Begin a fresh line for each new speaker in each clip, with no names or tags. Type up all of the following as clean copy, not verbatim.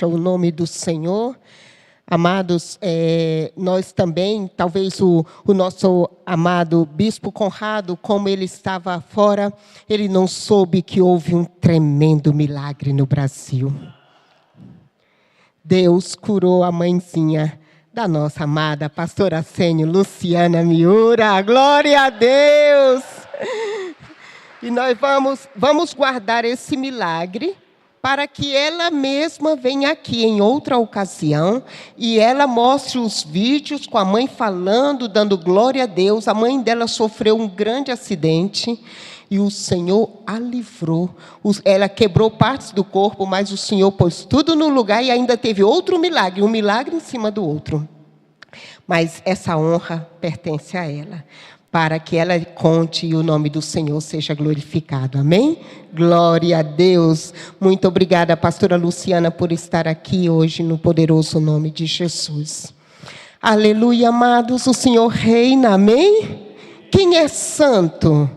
O nome do Senhor. Amados, nós também, talvez o nosso amado Bispo Conrado, como ele estava fora, ele não soube que houve um tremendo milagre no Brasil. Deus curou a mãezinha da nossa amada pastora Sênia Luciana Miura. Glória a Deus! E nós vamos guardar esse milagre para que ela mesma venha aqui em outra ocasião e ela mostre os vídeos com a mãe falando, dando glória a Deus. A mãe dela sofreu um grande acidente e o Senhor a livrou. Ela quebrou partes do corpo, mas o Senhor pôs tudo no lugar e ainda teve outro milagre, um milagre em cima do outro. Mas essa honra pertence a ela, para que ela conte e o nome do Senhor seja glorificado. Amém? Glória a Deus. Muito obrigada, pastora Luciana, por estar aqui hoje no poderoso nome de Jesus. Aleluia, amados, o Senhor reina, amém? Quem é santo?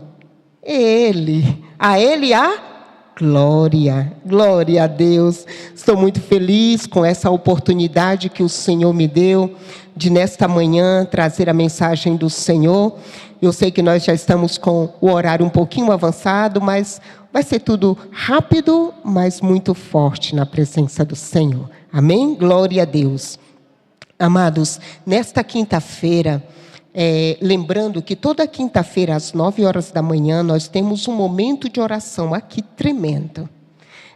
Ele. A Ele a glória. Glória a Deus. Estou muito feliz com essa oportunidade que o Senhor me deu de nesta manhã trazer a mensagem do Senhor. Eu sei que nós já estamos com o horário um pouquinho avançado, mas vai ser tudo rápido, mas muito forte na presença do Senhor. Amém? Glória a Deus. Amados, nesta quinta-feira, lembrando que toda quinta-feira às 9 horas da manhã nós temos um momento de oração aqui tremendo.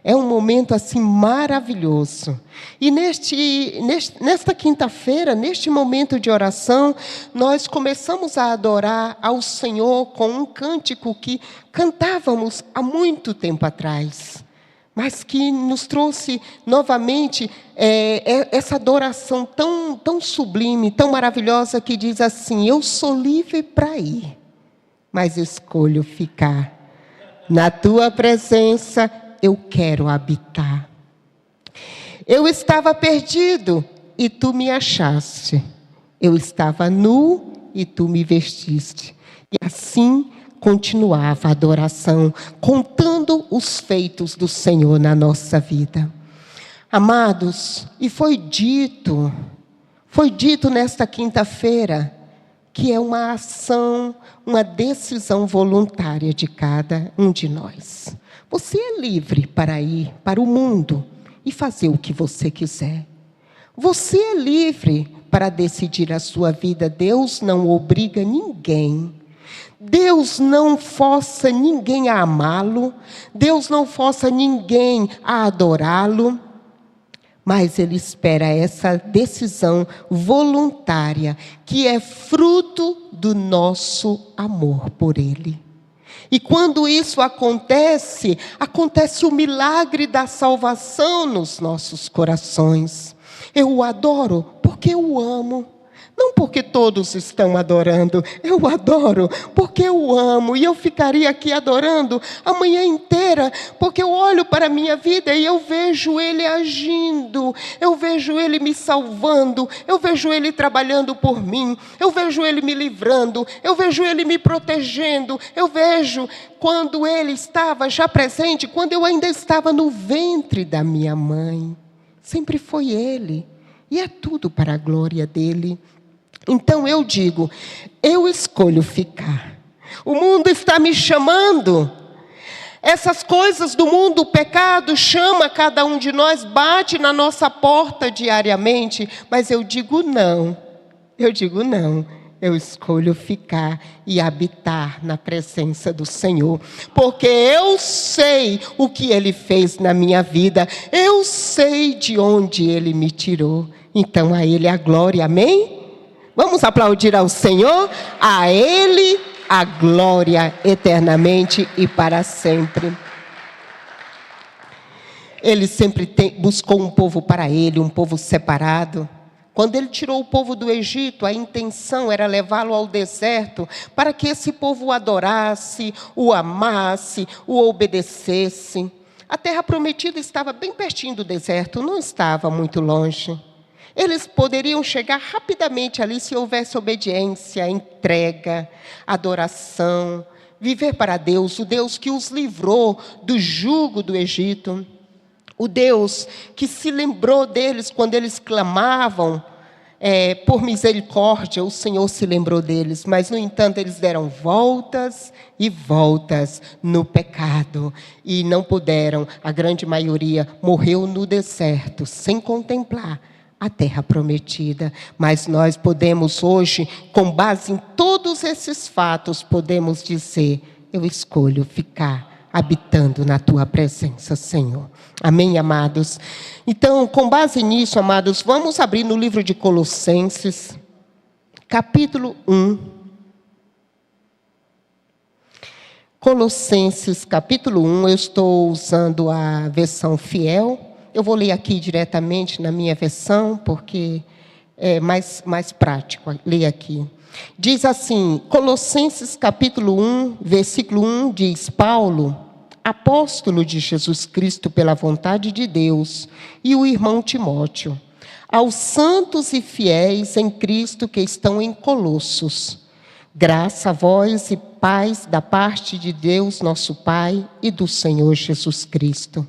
É um momento assim maravilhoso. E nesta quinta-feira, neste momento de oração, nós começamos a adorar ao Senhor com um cântico que cantávamos há muito tempo atrás, mas que nos trouxe novamente essa adoração tão sublime, tão maravilhosa, que diz assim: eu sou livre para ir, mas escolho ficar. Na tua presença eu quero habitar. Eu estava perdido e tu me achaste. Eu estava nu e tu me vestiste. E assim continuava a adoração, contando os feitos do Senhor na nossa vida. Amados, e foi dito nesta quinta-feira, que é uma ação, uma decisão voluntária de cada um de nós. Você é livre para ir para o mundo e fazer o que você quiser. Você é livre para decidir a sua vida. Deus não obriga ninguém. Deus não força ninguém a amá-lo. Deus não força ninguém a adorá-lo. Mas Ele espera essa decisão voluntária, que é fruto do nosso amor por Ele. E quando isso acontece o milagre da salvação nos nossos corações. Eu o adoro porque eu o amo. Não porque todos estão adorando, eu o adoro porque eu o amo. E eu ficaria aqui adorando a manhã inteira, porque eu olho para a minha vida e eu vejo Ele agindo, eu vejo Ele me salvando, eu vejo Ele trabalhando por mim, eu vejo Ele me livrando, eu vejo Ele me protegendo, eu vejo quando Ele estava já presente, quando eu ainda estava no ventre da minha mãe. Sempre foi Ele, e é tudo para a glória dEle. Então eu digo, eu escolho ficar. O mundo está me chamando. Essas coisas do mundo, o pecado chama cada um de nós, bate na nossa porta diariamente. Mas eu digo não. Eu escolho ficar e habitar na presença do Senhor. Porque eu sei o que Ele fez na minha vida. Eu sei de onde Ele me tirou. Então a Ele a glória, amém? Vamos aplaudir ao Senhor, a Ele a glória eternamente e para sempre. Ele sempre buscou um povo para Ele, um povo separado. Quando Ele tirou o povo do Egito, a intenção era levá-lo ao deserto, para que esse povo o adorasse, o amasse, o obedecesse. A terra prometida estava bem pertinho do deserto, não estava muito longe. Eles poderiam chegar rapidamente ali se houvesse obediência, entrega, adoração, viver para Deus, o Deus que os livrou do jugo do Egito. O Deus que se lembrou deles quando eles clamavam por misericórdia, o Senhor se lembrou deles. Mas, no entanto, eles deram voltas e voltas no pecado. E não puderam, a grande maioria morreu no deserto, sem contemplar a terra prometida. Mas nós podemos hoje, com base em todos esses fatos, podemos dizer: eu escolho ficar habitando na tua presença, Senhor. Amém, amados? Então, com base nisso, amados, vamos abrir no livro de Colossenses, capítulo 1. Colossenses, capítulo 1, eu estou usando a versão fiel. Eu vou ler aqui diretamente na minha versão, porque é mais prático ler aqui. Diz assim, Colossenses capítulo 1, versículo 1, diz: Paulo, apóstolo de Jesus Cristo pela vontade de Deus, e o irmão Timóteo, aos santos e fiéis em Cristo que estão em Colossos, graça a vós e paz da parte de Deus nosso Pai e do Senhor Jesus Cristo.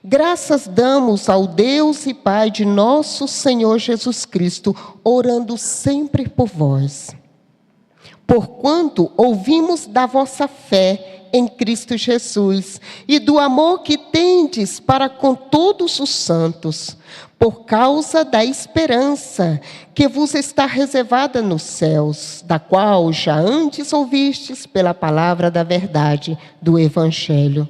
Graças damos ao Deus e Pai de nosso Senhor Jesus Cristo, orando sempre por vós. Porquanto ouvimos da vossa fé em Cristo Jesus e do amor que tendes para com todos os santos, por causa da esperança que vos está reservada nos céus, da qual já antes ouvistes pela palavra da verdade do Evangelho,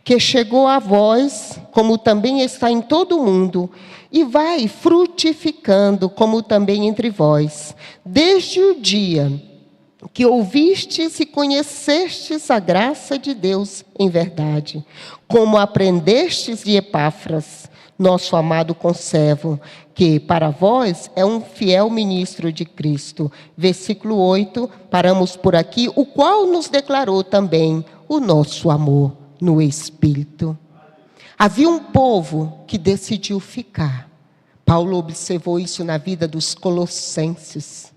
que chegou a vós, como também está em todo o mundo, e vai frutificando, como também entre vós, desde o dia que ouvistes e conhecestes a graça de Deus em verdade, como aprendestes de Epáfras, nosso amado conservo, que para vós é um fiel ministro de Cristo. Versículo 8, paramos por aqui, o qual nos declarou também o nosso amor no Espírito. Havia um povo que decidiu ficar. Paulo observou isso na vida dos colossenses.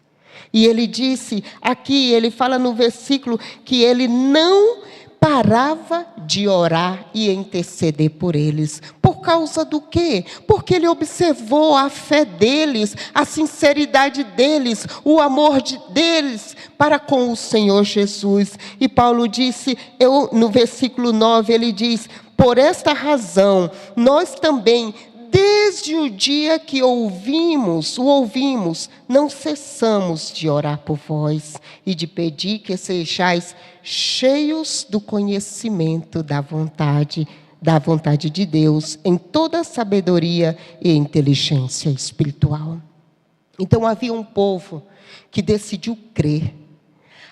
E ele disse, aqui ele fala no versículo, que ele não parava de orar e interceder por eles. Por causa do quê? Porque ele observou a fé deles, a sinceridade deles, o amor deles para com o Senhor Jesus. E Paulo disse, no versículo 9, ele diz, por esta razão, nós também, desde o dia que o ouvimos, não cessamos de orar por vós e de pedir que sejais cheios do conhecimento da vontade de Deus, em toda sabedoria e inteligência espiritual. Então havia um povo que decidiu crer.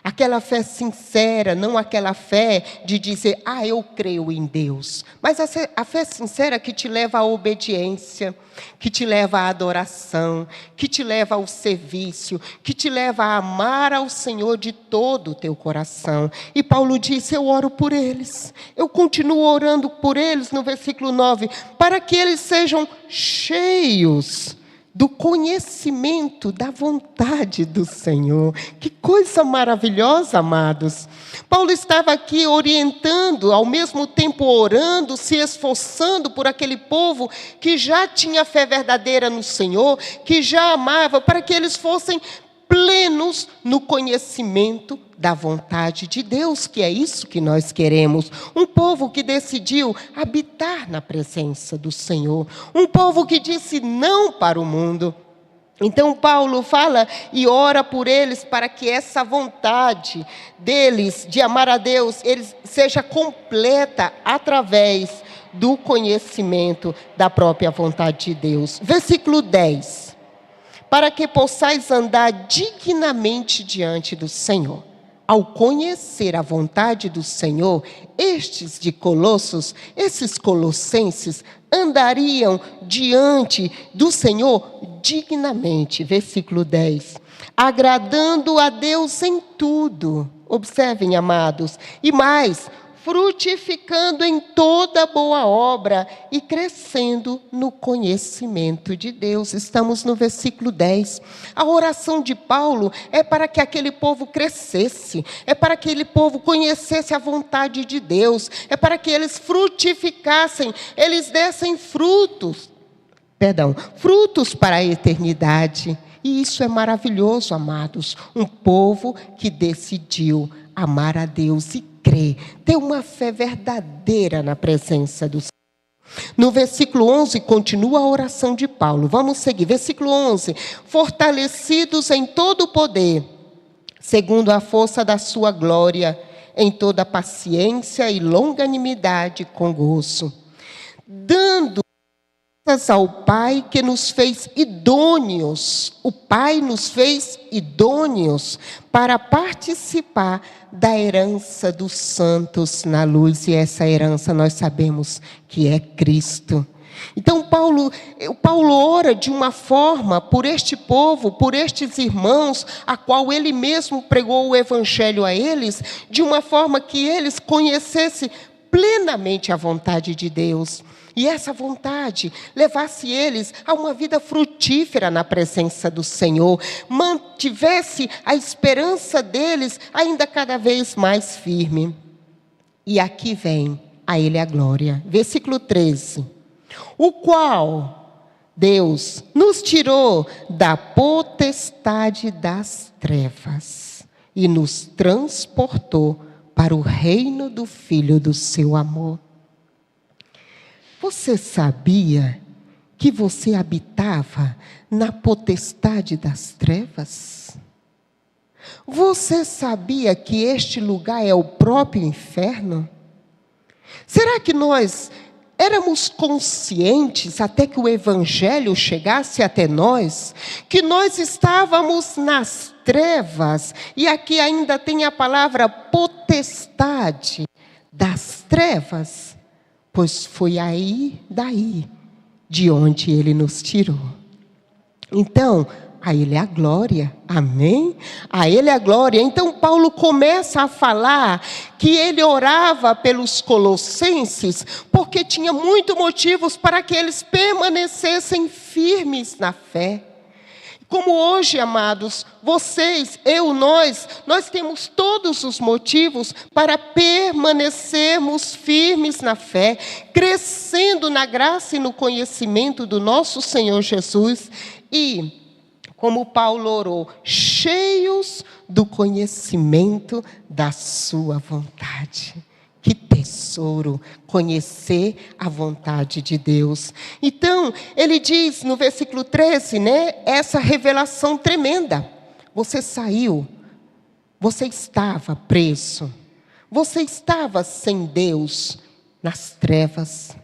Aquela fé sincera, não aquela fé de dizer, eu creio em Deus. Mas a fé sincera que te leva à obediência, que te leva à adoração, que te leva ao serviço, que te leva a amar ao Senhor de todo o teu coração. E Paulo disse, eu oro por eles. Eu continuo orando por eles no versículo 9, para que eles sejam cheios do conhecimento da vontade do Senhor. Que coisa maravilhosa, amados. Paulo estava aqui orientando, ao mesmo tempo orando, se esforçando por aquele povo que já tinha fé verdadeira no Senhor, que já amava, para que eles fossem plenos no conhecimento da vontade de Deus, que é isso que nós queremos. Um povo que decidiu habitar na presença do Senhor. Um povo que disse não para o mundo. Então Paulo fala e ora por eles para que essa vontade deles de amar a Deus seja completa através do conhecimento da própria vontade de Deus. Versículo 10. Para que possais andar dignamente diante do Senhor. Ao conhecer a vontade do Senhor, estes de Colossos, esses colossenses, andariam diante do Senhor dignamente. Versículo 10. Agradando a Deus em tudo. Observem, amados. E mais, frutificando em toda boa obra e crescendo no conhecimento de Deus. Estamos no versículo 10. A oração de Paulo é para que aquele povo crescesse, é para que aquele povo conhecesse a vontade de Deus, é para que eles frutificassem, eles dessem frutos para a eternidade. E isso é maravilhoso, amados. Um povo que decidiu amar a Deus e crer, ter uma fé verdadeira na presença do Senhor. No versículo 11, continua a oração de Paulo. Vamos seguir. Versículo 11. Fortalecidos em todo o poder, segundo a força da sua glória, em toda paciência e longanimidade com gozo, dando ao Pai que nos fez idôneos. O Pai nos fez idôneos para participar da herança dos santos na luz. E essa herança nós sabemos que é Cristo. Então Paulo ora de uma forma por este povo, por estes irmãos, a qual ele mesmo pregou o evangelho a eles, de uma forma que eles conhecessem plenamente a vontade de Deus. E essa vontade levasse eles a uma vida frutífera na presença do Senhor, mantivesse a esperança deles ainda cada vez mais firme. E aqui vem a Ele a glória. Versículo 13. O qual Deus nos tirou da potestade das trevas e nos transportou para o reino do Filho do seu amor. Você sabia que você habitava na potestade das trevas? Você sabia que este lugar é o próprio inferno? Será que nós éramos conscientes, até que o evangelho chegasse até nós, que nós estávamos nas trevas? E aqui ainda tem a palavra potestade das trevas. Pois foi daí, de onde Ele nos tirou. Então, a Ele a glória, amém? A Ele a glória. Então, Paulo começa a falar que ele orava pelos colossenses, porque tinha muitos motivos para que eles permanecessem firmes na fé. Como hoje, amados, vocês, nós temos todos os motivos para permanecermos firmes na fé, crescendo na graça e no conhecimento do nosso Senhor Jesus e, como Paulo orou, cheios do conhecimento da sua vontade. Que tesouro, conhecer a vontade de Deus. Então, ele diz no versículo 13, essa revelação tremenda. Você saiu, você estava preso, você estava sem Deus nas trevas.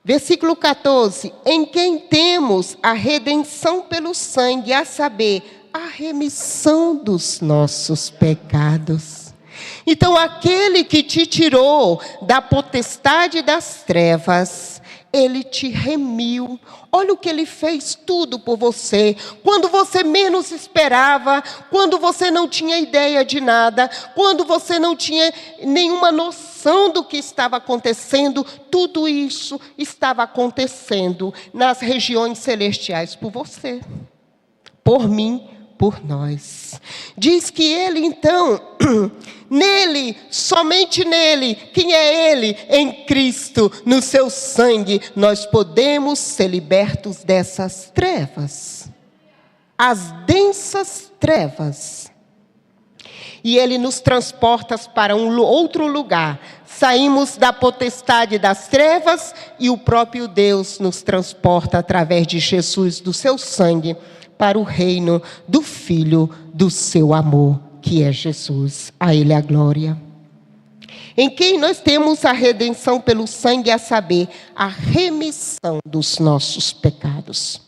Versículo 14, em quem temos a redenção pelo sangue, a saber, a remissão dos nossos pecados. Então, aquele que te tirou da potestade das trevas, Ele te remiu. Olha o que Ele fez tudo por você. Quando você menos esperava, quando você não tinha ideia de nada, quando você não tinha nenhuma noção do que estava acontecendo, tudo isso estava acontecendo nas regiões celestiais por você, por mim, por nós. Diz que Ele então, nele, somente nele, quem é Ele? Em Cristo, no seu sangue, nós podemos ser libertos dessas trevas, as densas trevas. E Ele nos transporta para um outro lugar. Saímos da potestade das trevas e o próprio Deus nos transporta através de Jesus, do seu sangue, para o reino do Filho do seu amor, que é Jesus. A Ele a glória. Em quem nós temos a redenção pelo sangue, a saber, a remissão dos nossos pecados.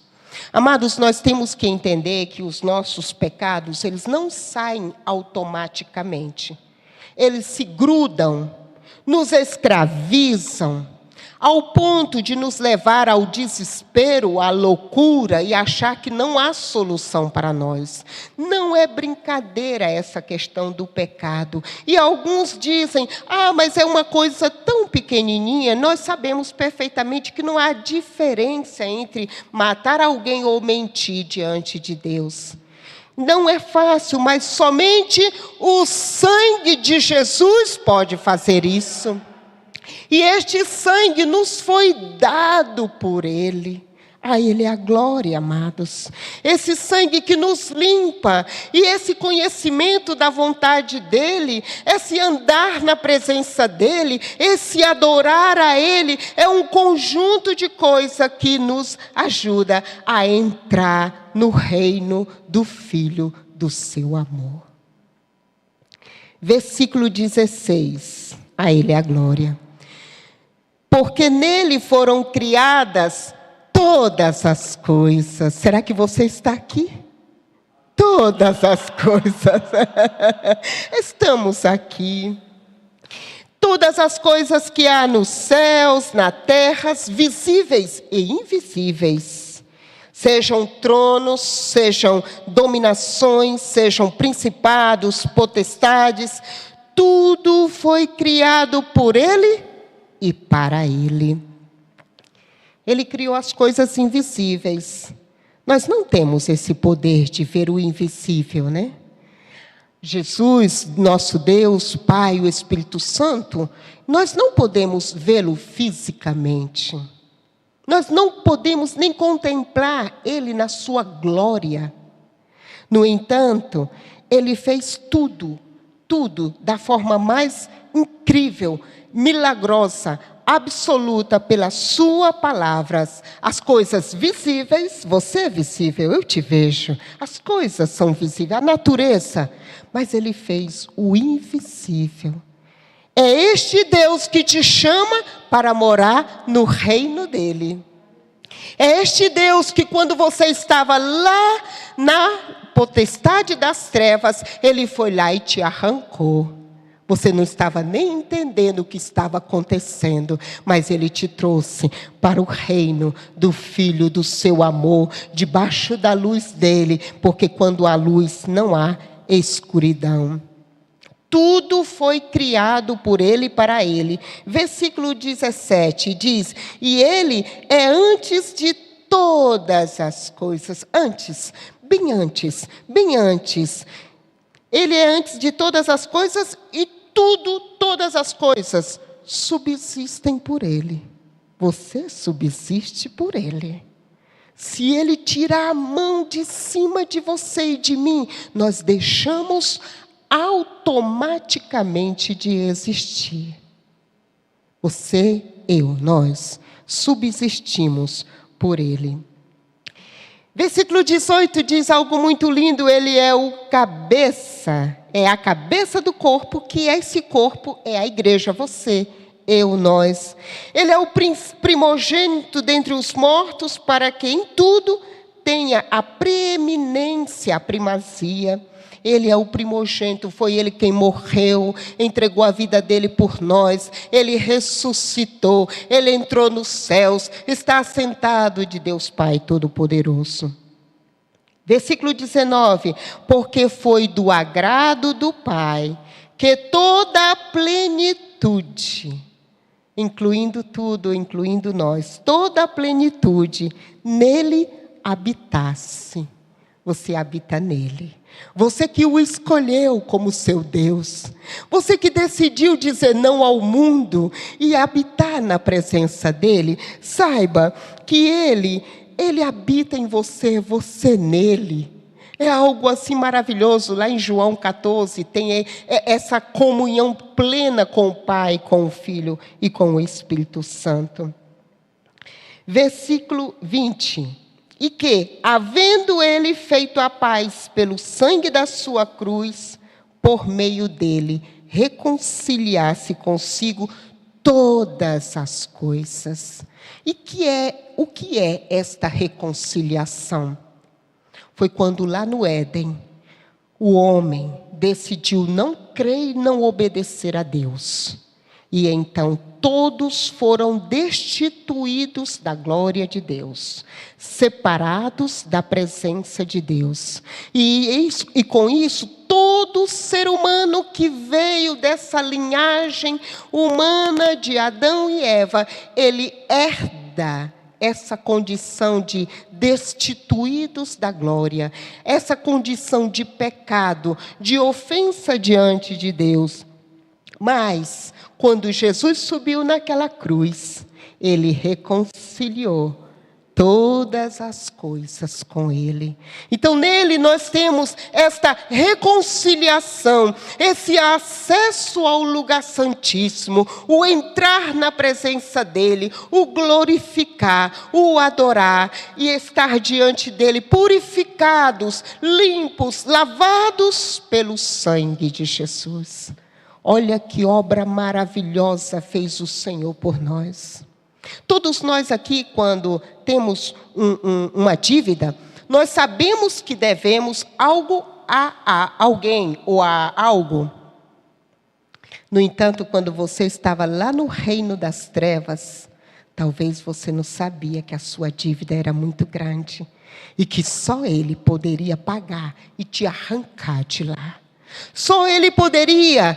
Amados, nós temos que entender que os nossos pecados, eles não saem automaticamente. Eles se grudam, nos escravizam. ao ponto de nos levar ao desespero, à loucura e achar que não há solução para nós. Não é brincadeira essa questão do pecado. E alguns dizem, mas é uma coisa tão pequenininha. Nós sabemos perfeitamente que não há diferença entre matar alguém ou mentir diante de Deus. Não é fácil, mas somente o sangue de Jesus pode fazer isso. E este sangue nos foi dado por Ele. A Ele é a glória, amados. Esse sangue que nos limpa. E esse conhecimento da vontade dEle, esse andar na presença dEle, esse adorar a Ele, é um conjunto de coisas que nos ajuda a entrar no reino do Filho do seu amor. Versículo 16. A Ele é a glória. Porque nele foram criadas todas as coisas. Será que você está aqui? Todas as coisas. Estamos aqui. Todas as coisas que há nos céus, na terra, visíveis e invisíveis. Sejam tronos, sejam dominações, sejam principados, potestades. Tudo foi criado por Ele e para Ele. Ele criou as coisas invisíveis. Nós não temos esse poder de ver o invisível, né? Jesus, nosso Deus, Pai, o Espírito Santo, nós não podemos vê-lo fisicamente. Nós não podemos nem contemplar Ele na sua glória. No entanto, Ele fez tudo da forma mais incrível, milagrosa, absoluta pela sua palavra. As coisas visíveis, você é visível, eu te vejo. As coisas são visíveis, a natureza. Mas Ele fez o invisível. É este Deus que te chama para morar no reino dEle. É este Deus que quando você estava lá na potestade das trevas, Ele foi lá e te arrancou. Você não estava nem entendendo o que estava acontecendo, mas Ele te trouxe para o reino do Filho do seu amor, debaixo da luz dEle, porque quando há luz não há escuridão. Tudo foi criado por Ele e para Ele. Versículo 17 diz, e Ele é antes de todas as coisas. Antes, bem antes, bem antes. Ele é antes de todas as coisas e todas as coisas subsistem por Ele. Você subsiste por Ele. Se Ele tirar a mão de cima de você e de mim, nós deixamos automaticamente de existir. Você, eu, nós subsistimos por Ele. Versículo 18 diz algo muito lindo, Ele é o cabeça, é a cabeça do corpo, que esse corpo é a igreja, você, eu, nós. Ele é o primogênito dentre os mortos, para que em tudo tenha a preeminência, a primazia. Ele é o primogênito, foi Ele quem morreu, entregou a vida dEle por nós. Ele ressuscitou, Ele entrou nos céus, está assentado de Deus Pai Todo-Poderoso. Versículo 19, porque foi do agrado do Pai que toda a plenitude, incluindo tudo, incluindo nós, toda a plenitude nele habitasse. Você habita nele. Você que o escolheu como seu Deus. Você que decidiu dizer não ao mundo e habitar na presença dele. Saiba que ele habita em você, você nele. É algo assim maravilhoso. Lá em João 14 tem essa comunhão plena com o Pai, com o Filho e com o Espírito Santo. Versículo 20. E que, havendo Ele feito a paz pelo sangue da sua cruz, por meio dele, reconciliasse consigo todas as coisas. E o que é esta reconciliação? Foi quando lá no Éden, o homem decidiu não crer e não obedecer a Deus. E então todos foram destituídos da glória de Deus, separados da presença de Deus. E com isso, todo ser humano que veio dessa linhagem humana de Adão e Eva, ele herda essa condição de destituídos da glória, essa condição de pecado, de ofensa diante de Deus. Mas, quando Jesus subiu naquela cruz, ele reconciliou todas as coisas com ele. Então, nele nós temos esta reconciliação, esse acesso ao lugar santíssimo, o entrar na presença dele, o glorificar, o adorar e estar diante dele purificados, limpos, lavados pelo sangue de Jesus. Olha que obra maravilhosa fez o Senhor por nós. Todos nós aqui, quando temos uma dívida, nós sabemos que devemos algo a alguém ou a algo. No entanto, quando você estava lá no reino das trevas, talvez você não sabia que a sua dívida era muito grande e que só Ele poderia pagar e te arrancar de lá. Só Ele poderia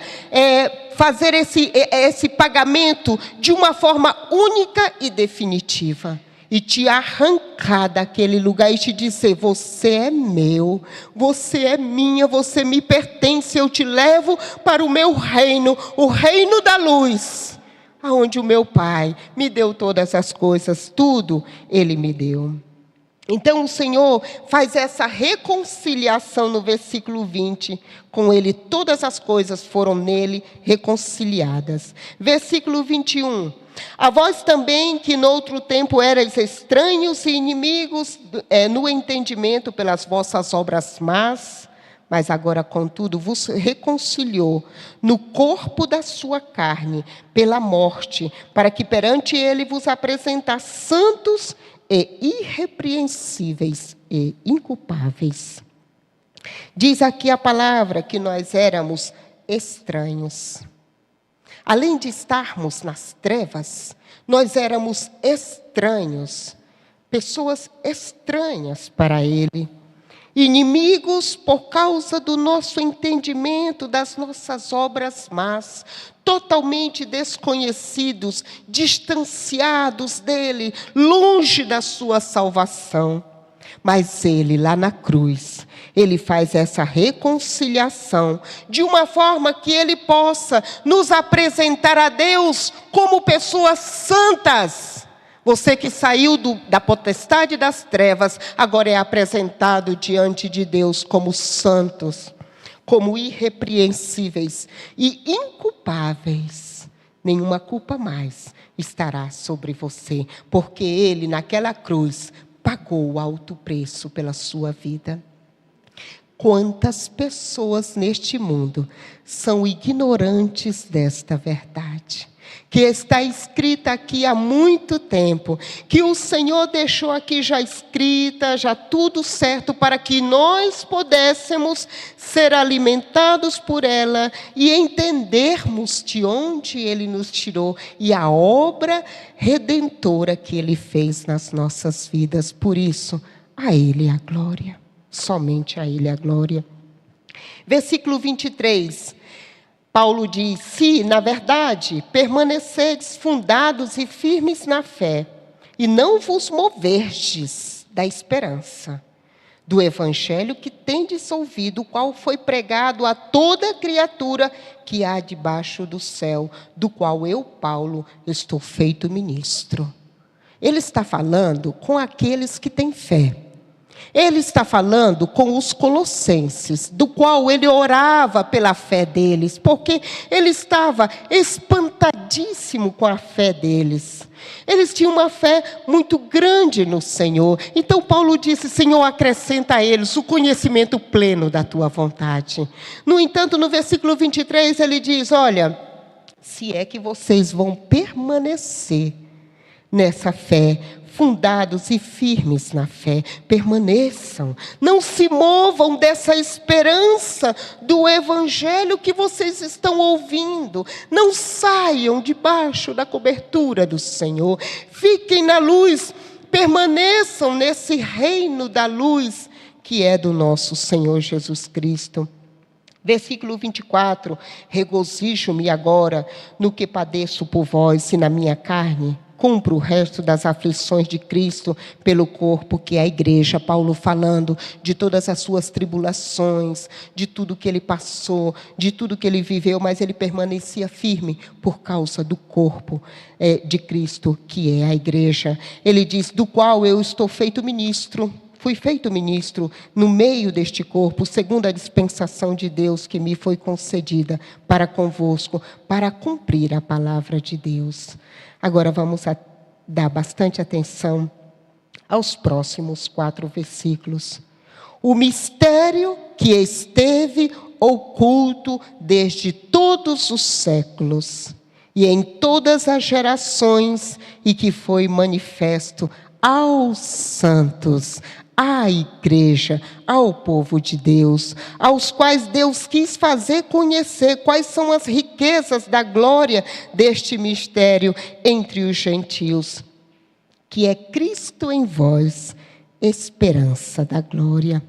fazer esse pagamento de uma forma única e definitiva. E te arrancar daquele lugar e te dizer: você é meu, você é minha, você me pertence, eu te levo para o meu reino, o reino da luz, aonde o meu Pai me deu todas as coisas, tudo Ele me deu. Então o Senhor faz essa reconciliação no versículo 20, com Ele todas as coisas foram nele reconciliadas. Versículo 21, a vós também que noutro tempo erais estranhos e inimigos no entendimento pelas vossas obras más, mas agora contudo vos reconciliou no corpo da sua carne pela morte, para que perante Ele vos apresentar santos e irrepreensíveis e inculpáveis. Diz aqui a palavra que nós éramos estranhos. Além de estarmos nas trevas, nós éramos estranhos, pessoas estranhas para Ele. Inimigos por causa do nosso entendimento das nossas obras más, totalmente desconhecidos, distanciados dele, longe da sua salvação. Mas Ele, lá na cruz, Ele faz essa reconciliação de uma forma que Ele possa nos apresentar a Deus como pessoas santas. Você que saiu da potestade das trevas, agora é apresentado diante de Deus como santos, como irrepreensíveis e inculpáveis. Nenhuma culpa mais estará sobre você, porque Ele, naquela cruz, pagou o alto preço pela sua vida. Quantas pessoas neste mundo são ignorantes desta verdade, que está escrita aqui há muito tempo, que o Senhor deixou aqui já escrita, já tudo certo, para que nós pudéssemos ser alimentados por ela e entendermos de onde Ele nos tirou e a obra redentora que Ele fez nas nossas vidas. Por isso, a Ele a glória, somente a Ele a glória. Versículo 23. Paulo diz: se, na verdade, permanecedes fundados e firmes na fé, e não vos moverdes da esperança, do evangelho que tendes ouvido, o qual foi pregado a toda criatura que há debaixo do céu, do qual eu, Paulo, estou feito ministro. Ele está falando com aqueles que têm fé. Ele está falando com os colossenses, do qual ele orava pela fé deles, porque ele estava espantadíssimo com a fé deles. Eles tinham uma fé muito grande no Senhor. Então Paulo disse: Senhor, acrescenta a eles o conhecimento pleno da tua vontade. No entanto, no versículo 23, ele diz: olha, se é que vocês vão permanecer nessa fé, fundados e firmes na fé. Permaneçam, não se movam dessa esperança do evangelho que vocês estão ouvindo. Não saiam debaixo da cobertura do Senhor. Fiquem na luz, permaneçam nesse reino da luz que é do nosso Senhor Jesus Cristo. Versículo 24, regozijo-me agora no que padeço por vós e na minha carne, cumpro o resto das aflições de Cristo pelo corpo que é a igreja. Paulo falando de todas as suas tribulações, de tudo que ele passou, de tudo que ele viveu, mas ele permanecia firme por causa do corpo de Cristo que é a igreja. Ele diz, do qual eu estou feito ministro. Fui feito ministro no meio deste corpo, segundo a dispensação de Deus que me foi concedida para convosco, para cumprir a palavra de Deus. Agora vamos dar bastante atenção aos próximos 4 versículos. O mistério que esteve oculto desde todos os séculos e em todas as gerações e que foi manifesto aos santos, à igreja, ao povo de Deus, aos quais Deus quis fazer conhecer quais são as riquezas da glória deste mistério entre os gentios, que é Cristo em vós, esperança da glória,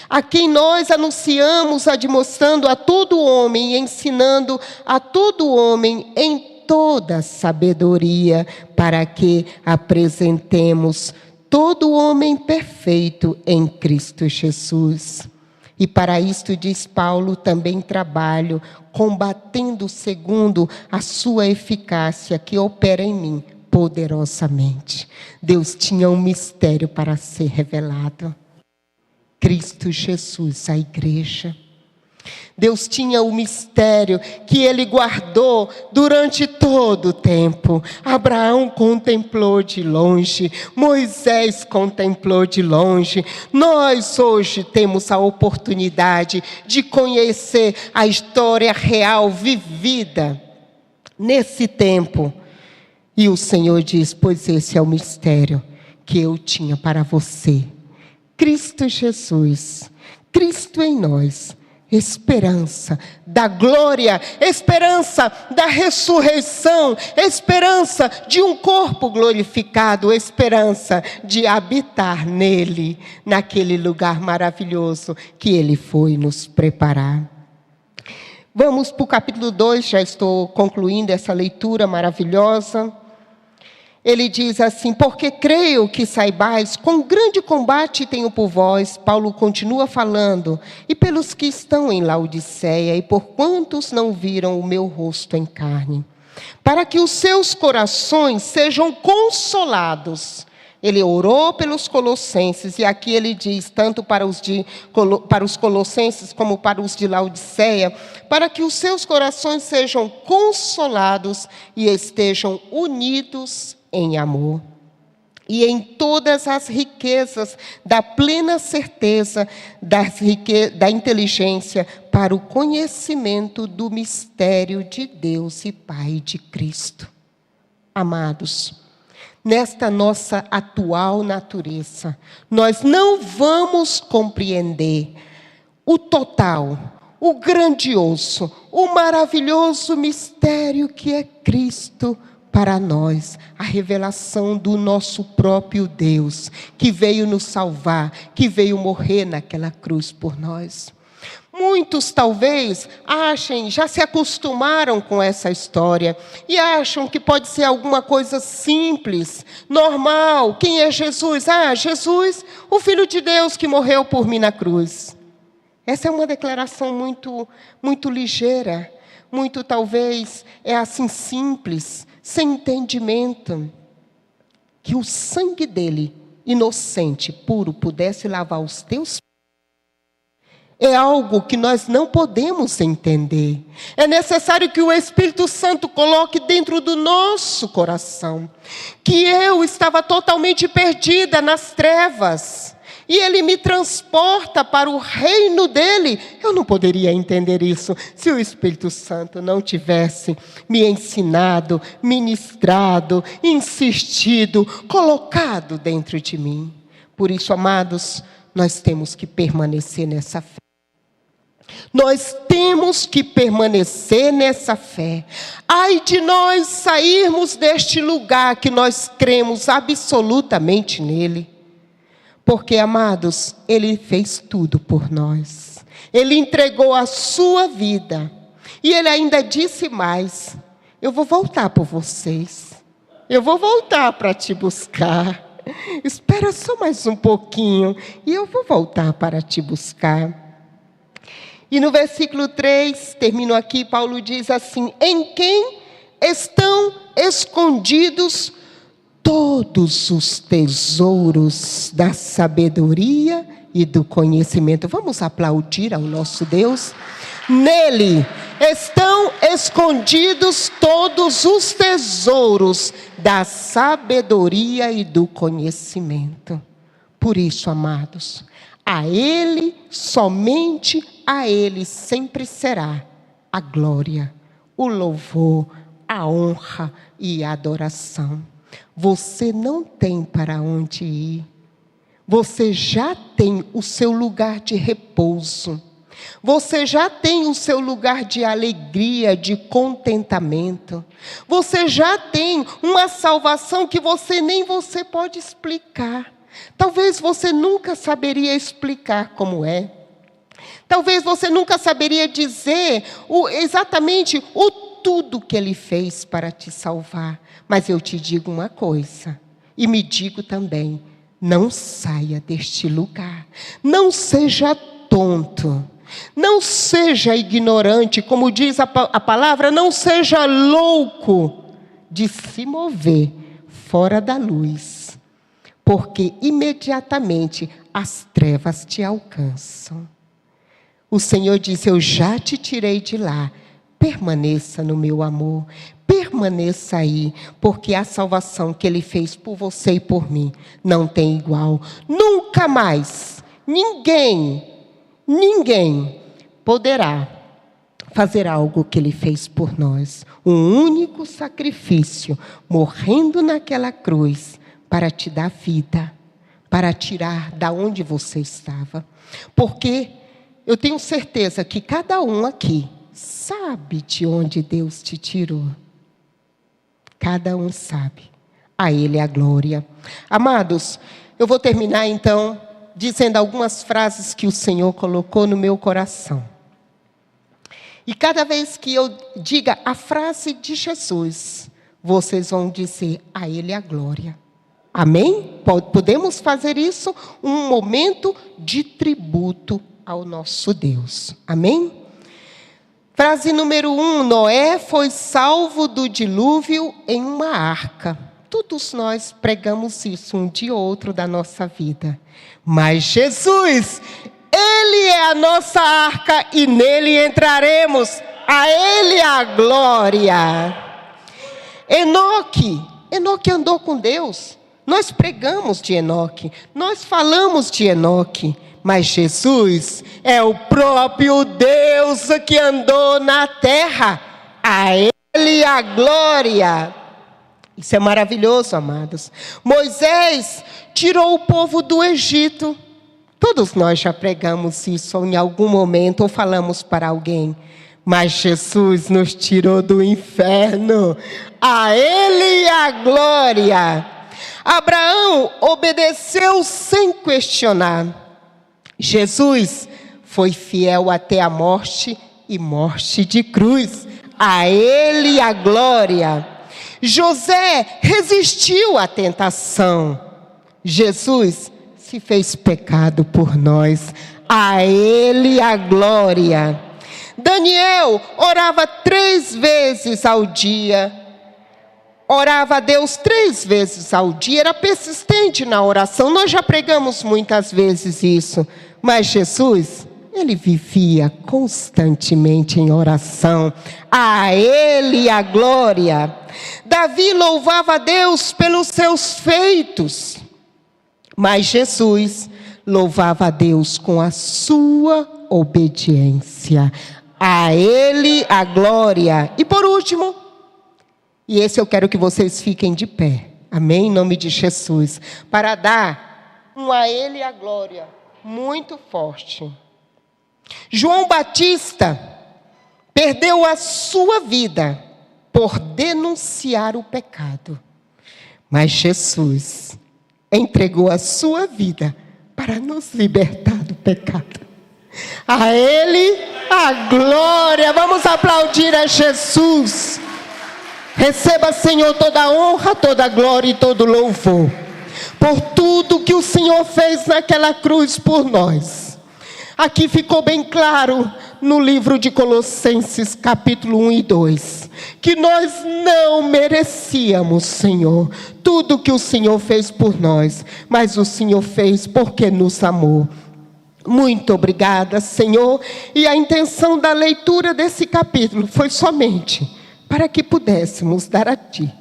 a quem nós anunciamos, admoestando a todo homem e ensinando a todo homem em toda sabedoria, para que apresentemos todo homem perfeito em Cristo Jesus. E para isto, diz Paulo, também trabalho, combatendo segundo a sua eficácia, que opera em mim poderosamente. Deus tinha um mistério para ser revelado. Cristo Jesus, a igreja. Deus tinha o mistério que Ele guardou durante todo o tempo. Abraão contemplou de longe, Moisés contemplou de longe. Nós hoje temos a oportunidade de conhecer a história real vivida nesse tempo. E o Senhor diz, pois esse é o mistério que eu tinha para você. Cristo Jesus, Cristo em nós. Esperança da glória, esperança da ressurreição, esperança de um corpo glorificado, esperança de habitar nele, naquele lugar maravilhoso que ele foi nos preparar. Vamos para o capítulo 2, já estou concluindo essa leitura maravilhosa. Ele diz assim, porque creio que saibais, quão grande combate tenho por vós, Paulo continua falando, e pelos que estão em Laodiceia, e por quantos não viram o meu rosto em carne, para que os seus corações sejam consolados. Ele orou pelos colossenses, e aqui ele diz, tanto para os colossenses como para os de Laodiceia, para que os seus corações sejam consolados e estejam unidos em amor, e em todas as riquezas da plena certeza da inteligência para o conhecimento do mistério de Deus e Pai de Cristo. Amados, nesta nossa atual natureza, nós não vamos compreender o total, o grandioso, o maravilhoso mistério que é Cristo para nós, a revelação do nosso próprio Deus, que veio nos salvar, que veio morrer naquela cruz por nós. Muitos talvez achem, já se acostumaram com essa história, e acham que pode ser alguma coisa simples, normal. Quem é Jesus? Jesus, o Filho de Deus que morreu por mim na cruz. Essa é uma declaração muito ligeira, muito talvez é assim simples, sem entendimento, que o sangue dele, inocente, puro, pudesse lavar os teus pés. É algo que nós não podemos entender. É necessário que o Espírito Santo coloque dentro do nosso coração que eu estava totalmente perdida nas trevas. e Ele me transporta para o reino dEle. Eu não poderia entender isso se o Espírito Santo não tivesse me ensinado, ministrado, insistido, colocado dentro de mim. Por isso, amados, nós temos que permanecer nessa fé. Nós temos que permanecer nessa fé. Ai de nós sairmos deste lugar que nós cremos absolutamente nele. Porque, amados, Ele fez tudo por nós. Ele entregou a sua vida. E Ele ainda disse mais: eu vou voltar por vocês. Eu vou voltar para te buscar. Espera só mais um pouquinho e eu vou voltar para te buscar. E no versículo 3, termino aqui, Paulo diz assim: em quem estão escondidos todos os tesouros da sabedoria e do conhecimento. Vamos aplaudir ao nosso Deus? Nele estão escondidos todos os tesouros da sabedoria e do conhecimento. Por isso, amados, a Ele, somente a Ele sempre será a glória, o louvor, a honra e a adoração. Você não tem para onde ir. Você já tem o seu lugar de repouso. Você já tem o seu lugar de alegria, de contentamento. Você já tem uma salvação que nem você pode explicar. Talvez você nunca saberia explicar como é. Talvez você nunca saberia dizer exatamente tudo que Ele fez para te salvar. Mas eu te digo uma coisa, e me digo também: não saia deste lugar. Não seja tonto. Não seja ignorante, como diz a palavra, não seja louco de se mover fora da luz. Porque imediatamente as trevas te alcançam. O Senhor disse: eu já te tirei de lá. Permaneça no meu amor. Permaneça aí, porque a salvação que Ele fez por você e por mim não tem igual. Nunca mais, ninguém poderá fazer algo que Ele fez por nós. Um único sacrifício, morrendo naquela cruz, para te dar vida, para tirar da onde você estava. Porque eu tenho certeza que cada um aqui sabe de onde Deus te tirou. Cada um sabe. A Ele a glória. Amados, eu vou terminar então dizendo algumas frases que o Senhor colocou no meu coração. E cada vez que eu diga a frase de Jesus, vocês vão dizer: a Ele a glória. Amém? Podemos fazer isso um momento de tributo ao nosso Deus. Amém? Frase número 1, Noé foi salvo do dilúvio em uma arca. Todos nós pregamos isso um dia ou outro da nossa vida. Mas Jesus, Ele é a nossa arca e nele entraremos. A Ele a glória. Enoque andou com Deus. Nós pregamos de Enoque, nós falamos de Enoque. Mas Jesus é o próprio Deus que andou na terra. A Ele a glória. Isso é maravilhoso, amados. Moisés tirou o povo do Egito. Todos nós já pregamos isso em algum momento ou falamos para alguém. Mas Jesus nos tirou do inferno. A Ele a glória. Abraão obedeceu sem questionar. Jesus foi fiel até a morte e morte de cruz. A Ele a glória. José resistiu à tentação. Jesus se fez pecado por nós. A Ele a glória. Daniel orava 3 vezes ao dia. Orava a Deus 3 vezes ao dia. Era persistente na oração. Nós já pregamos muitas vezes isso. Mas Jesus, Ele vivia constantemente em oração. A Ele a glória. Davi louvava a Deus pelos seus feitos. Mas Jesus louvava a Deus com a sua obediência. A Ele a glória. E por último, e esse eu quero que vocês fiquem de pé, amém? Em nome de Jesus, para dar a Ele a glória muito forte. João Batista perdeu a sua vida por denunciar o pecado, mas Jesus entregou a sua vida para nos libertar do pecado. A Ele a glória. Vamos aplaudir a Jesus. Receba, Senhor, toda a honra, toda a glória e todo o louvor por tudo que o Senhor fez naquela cruz por nós. Aqui ficou bem claro no livro de Colossenses, capítulo 1 e 2, que nós não merecíamos, Senhor, tudo que o Senhor fez por nós, mas o Senhor fez porque nos amou. Muito obrigada, Senhor. E a intenção da leitura desse capítulo foi somente para que pudéssemos dar a Ti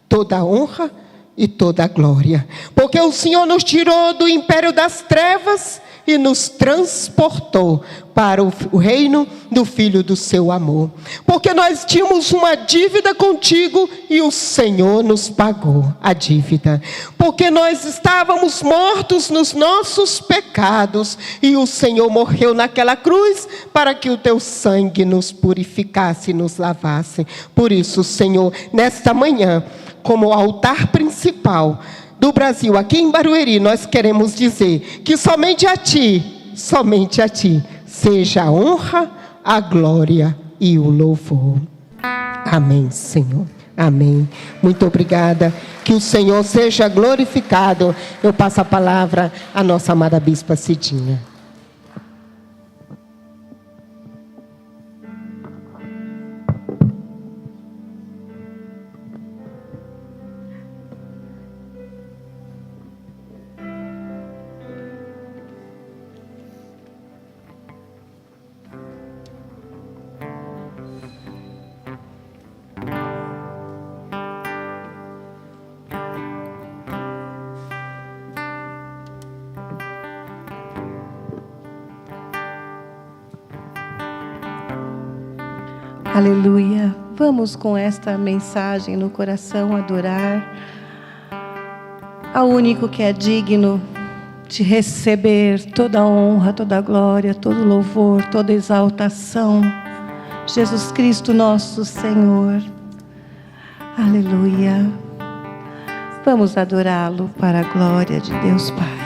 toda a honra e toda a glória, porque o Senhor nos tirou do império das trevas e nos transportou para o reino do Filho do seu amor. Porque nós tínhamos uma dívida contigo e o Senhor nos pagou a dívida. Porque nós estávamos mortos nos nossos pecados e o Senhor morreu naquela cruz para que o teu sangue nos purificasse e nos lavasse. Por isso, Senhor, nesta manhã, como altar principal do Brasil, aqui em Barueri, nós queremos dizer que somente a Ti, seja a honra, a glória e o louvor. Amém, Senhor. Amém. Muito obrigada. Que o Senhor seja glorificado. Eu passo a palavra à nossa amada Bispa Cidinha.
Aleluia. Vamos com esta mensagem no coração adorar ao único que é digno de receber toda a honra, toda a glória, todo o louvor, toda a exaltação. Jesus Cristo, nosso Senhor. Aleluia. Vamos adorá-lo para a glória de Deus Pai.